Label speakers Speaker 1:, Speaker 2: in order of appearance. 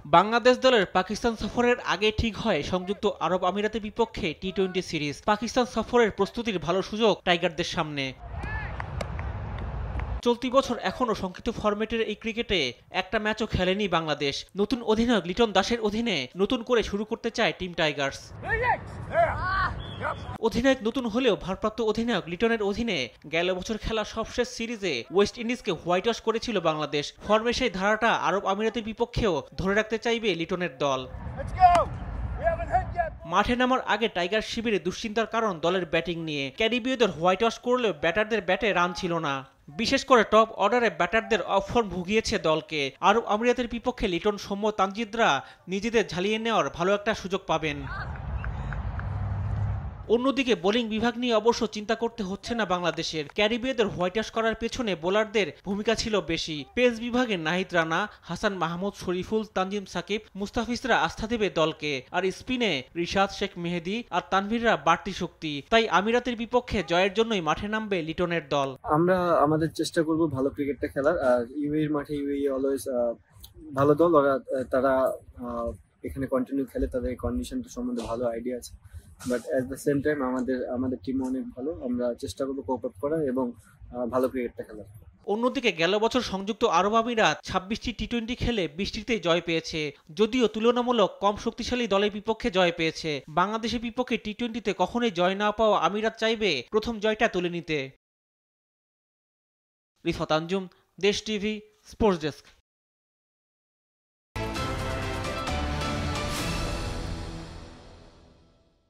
Speaker 1: বাংলাদেশ দলের পাকিস্তান সফরের আগে ঠিক হয় সংযুক্ত আরব আমিরাতের বিপক্ষে টি-20 সিরিজ। পাকিস্তান সফরের প্রস্তুতির ভালো সুযোগ টাইগারদের সামনে। চলতি বছর এখনও সংক্ষিপ্ত ফরম্যাটের এই ক্রিকেটে একটা ম্যাচও খেলেনি বাংলাদেশ। নতুন অধিনায়ক লিটন দাসের অধীনে নতুন করে শুরু করতে চায় টিম টাইগার্স। অধিনায়ক নতুন হলেও ভারপ্রাপ্ত অধিনায়ক লিটনের অধীনে গেল বছর খেলা সবশেষ সিরিজে ওয়েস্ট ইন্ডিজকে হোয়াইট ওয়াশ করেছিল বাংলাদেশ। ফর্মে সেই ধারাটা আরব আমিরাতের বিপক্ষেও ধরে রাখতে চাইবে লিটনের দল। মাঠে নামার আগে টাইগার শিবিরে দুশ্চিন্তার কারণ দলের ব্যাটিং নিয়ে। ক্যারিবীয়দের হোয়াইট ওয়াশ করলেও ব্যাটারদের ব্যাটে রান ছিল না। বিশেষ করে টপ অর্ডারে ব্যাটারদের অফ ফর্ম ভুগিয়েছে দলকে। আরব আমিরাতের বিপক্ষে লিটন, সৌম্য, তানজিদরা নিজেদের ঝালিয়ে নেওয়ার ভালো একটা সুযোগ পাবেন। অন্যদিকে বোলিং বিভাগ নিয়ে অবশ্য চিন্তা করতে হচ্ছে না বাংলাদেশের। ক্যারিবীয়দের হোয়াইট ওয়াশ করার পেছনে বোলারদের ভূমিকা ছিল বেশি। পেস বিভাগে নাহিদ রানা, হাসান মাহমুদ, শরীফুল, তানজিম সাকিব, মুস্তাফিজরা আস্থা দেবে দলকে। আর স্পিনে রিশাদ, শেখ মেহেদী আর তানভীররা বাড়তি শক্তি। তাই আমিরাতের বিপক্ষে জয়ের জন্যই মাঠে নামবে লিটনের দল।
Speaker 2: আমরা আমাদের চেষ্টা করব ভালো ক্রিকেটটা খেলার। আর ইউএইর মাঠে ইউএই অলওয়েজ ভালো দল। ওরা তারা এখানে কন্টিনিউ খেলে, তাদের কন্ডিশনটা সম্বন্ধে ভালো আইডিয়া আছে। But at the same time আমাদের টিম অনেক ভালো। আমরা চেষ্টা করবো কোপ আপ করার এবং ভালো ক্রিকেটটা খেলার।
Speaker 1: অন্যদিকে গেল বছর সংযুক্ত আরব আমিরাত 26টি টি-20 খেলে 20টিতেই জয় পেয়েছে। যদিও তুলনামূলক কম শক্তিশালী দলের বিপক্ষে জয় পেয়েছে। বাংলাদেশের বিপক্ষে টি-20তে কখনোই জয় না পাওয়া আমিরাত চাইবে প্রথম জয়টা তুলে নিতে। রিফাত আঞ্জুম, দেশ টিভি, স্পোর্টস ডেস্ক।